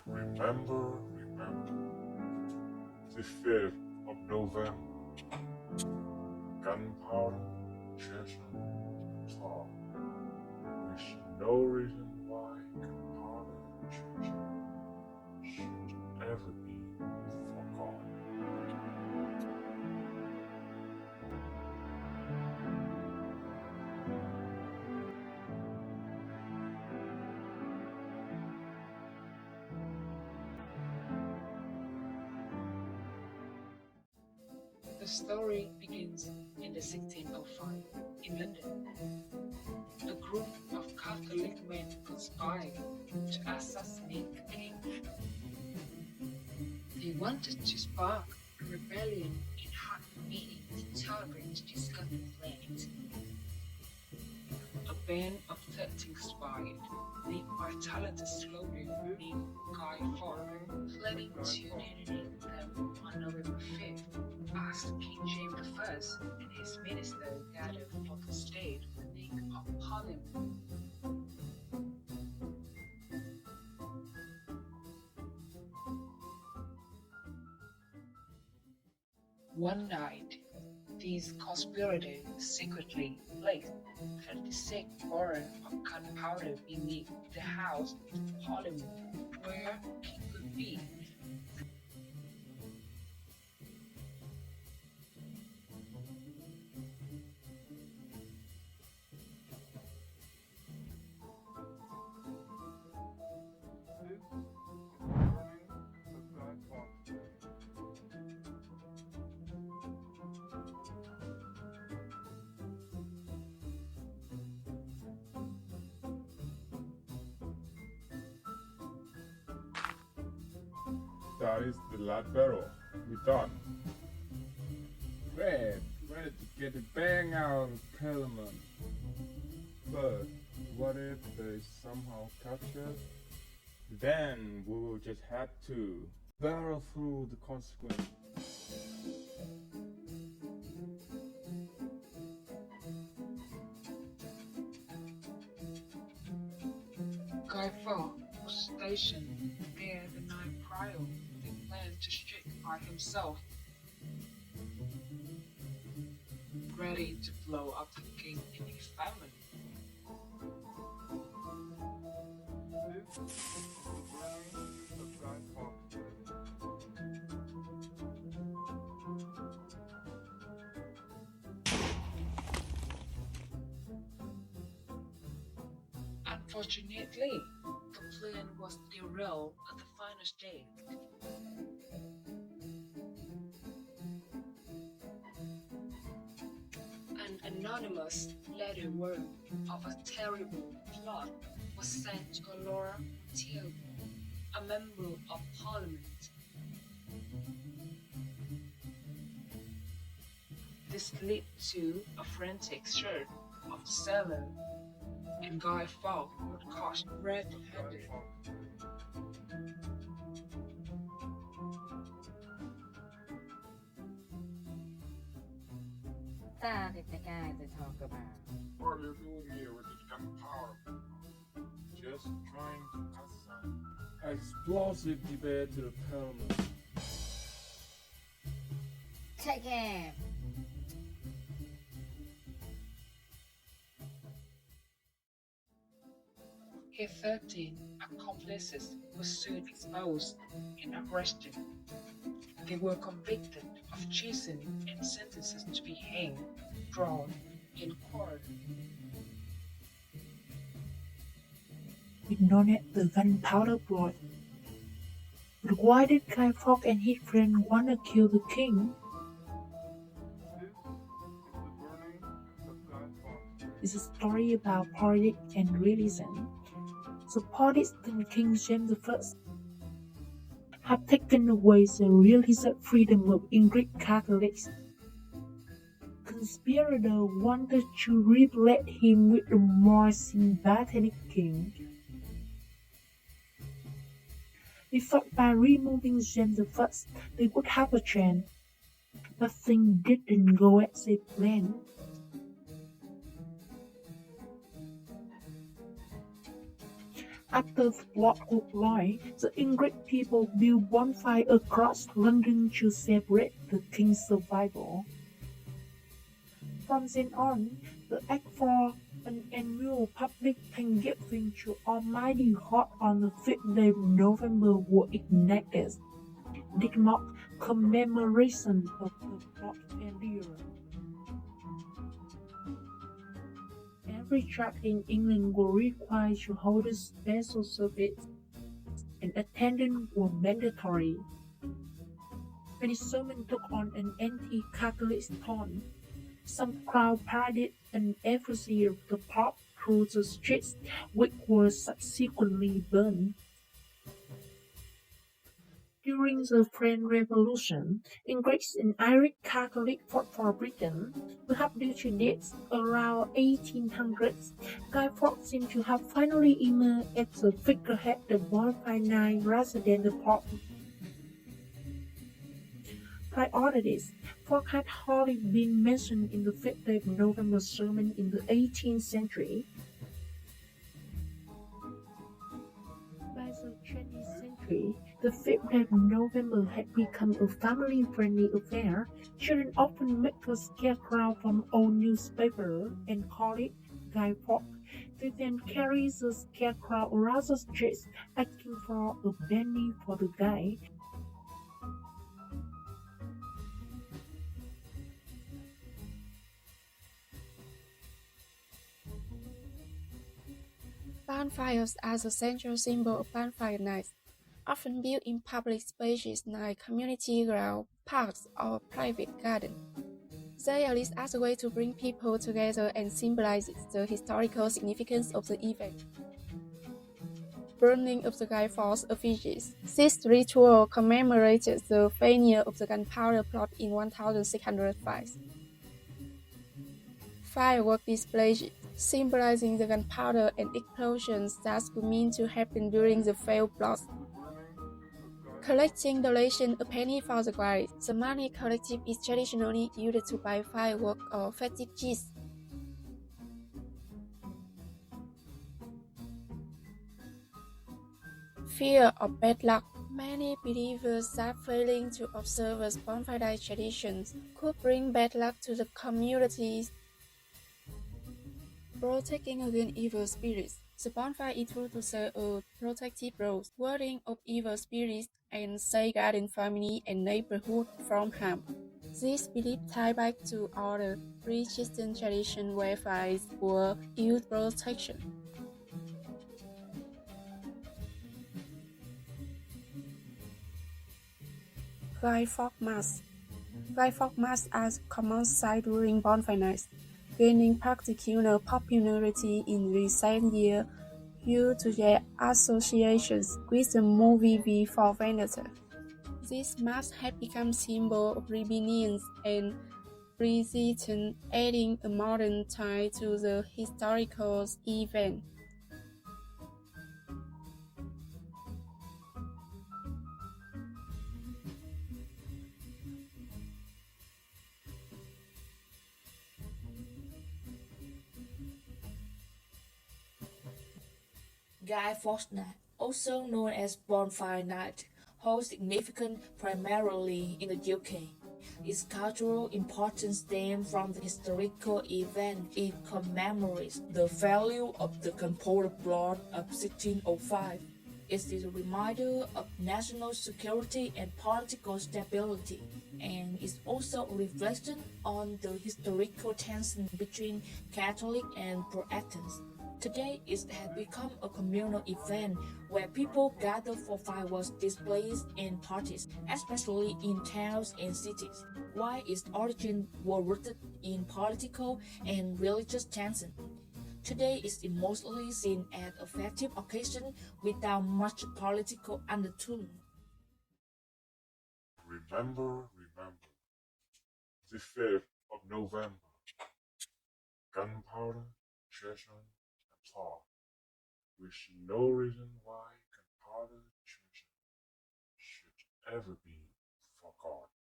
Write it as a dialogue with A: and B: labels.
A: Remember, the 5th of November, Gunpowder, Cheshire, Talk. There's no reason why Gunpowder, Cheshire should ever be forgotten.
B: The story begins in the 1605 in London. A group of Catholic men conspired to assassinate the king. They wanted to spark a rebellion in hot meeting to tolerate this conflict. A band of 13 conspired, led by talented slogan named Guy Fawkes, planning to detonate them on November 5th as King James I and his minister gathered for the state opening of Parliament. One night, these conspirators secretly placed 36 barrels of gunpowder beneath the House of Parliament, where he could be.
A: That is the last battle. We thought. Red, ready to get the bang out of Parliament. But what if they somehow capture us? Then we will just have to battle through the consequences.
B: Guy Fawkes was stationed there the night prior. They planned to strike by himself, ready to blow up the king and his family. Unfortunately, the plan was derailed at the final stage. An anonymous letter word of a terrible plot was sent to Laura Till, a member of Parliament. This led to a frantic search of the cellar, and Guy Fawkes was caught red-handed.
C: That is the guy to talk about.
A: What are you doing here with this gunpowder? Just trying to add some explosive debate to the Parliament.
C: Take him!
B: His 13 accomplices were soon exposed and arrested. They were convicted of treason and sentenced to be hanged, drawn, and quartered.
D: We know that the gunpowder plot. But why did Guy Fawkes and his friend want to kill the king? It's a story about politics and realism. So Protestant King James I have taken away the religious freedom of English Catholics. Conspirators wanted to replace him with a more sympathetic king. They thought by removing James I, they would have a chance, but things didn't go as they planned. After the plot was lost, the English people built bonfires across London to celebrate the king's survival. From then on, the act for an annual public thanksgiving to Almighty God on the 5th day of November was enacted. This marked commemoration of the plot failure. Every church in England was required to hold a special service, and attendance was mandatory. When the sermon took on an anti-Catholic tone, some crowd paraded an effigy of the Pope through the streets, which was subsequently burned. During the French Revolution, English and Irish Catholics fought for Britain. Perhaps due to this, around 1800, Guy Fawkes seemed to have finally emerged as the figurehead of bonfire night rather than the Pope. Prior to this, Fawkes had hardly been mentioned in the 5th day of November sermon in the 18th century. By the 20th century, the 5th day of November had become a family-friendly affair. Children often make a scarecrow from old newspapers and call it Guy Fawkes. They then carry the scarecrow around the streets, asking for a penny for the guy.
E: Bonfires are the central symbol of bonfire nights, often built in public spaces like community grounds, parks, or private gardens. They are used as a way to bring people together and symbolize the historical significance of the event. Burning of the Guy Fawkes effigies. This ritual commemorated the failure of the Gunpowder plot in 1605. Firework displays symbolizing the gunpowder and explosions that were meant to happen during the failed plot. Collecting donation a penny for the guy. The money collected is traditionally used to buy fireworks or festive gifts. Fear of bad luck. Many believers that failing to observe bonfire night traditions could bring bad luck to the community. Protecting against evil spirits. The bonfire is thought to serve a protective role, warding off evil spirits and safeguarding family and neighborhood from harm. This belief ties back to other pre-Christian traditions where fires were used for protection. Guy Fawkes Mass. Guy Fawkes Mass are common sight during bonfire nights, gaining particular popularity in recent years due to their associations with the movie V for Vendetta. This mass had become a symbol of rebellion and resistance, adding a modern tie to the historical event.
F: Guy Fawkes Night, also known as Bonfire Night, holds significance primarily in the UK. Its cultural importance stems from the historical event it commemorates, the failure of the Gunpowder Plot of 1605. It is a reminder of national security and political stability, and is also a reflection on the historical tension between Catholic and Protestants. Today, it has become a communal event where people gather for fireworks displays and parties, especially in towns and cities. While its origin was rooted in political and religious tension, today it is mostly seen as a festive occasion without much political undertone.
A: Remember, the 5th of November, gunpowder, treasure, and plot, with no reason why gunpowder treasure should ever be forgotten.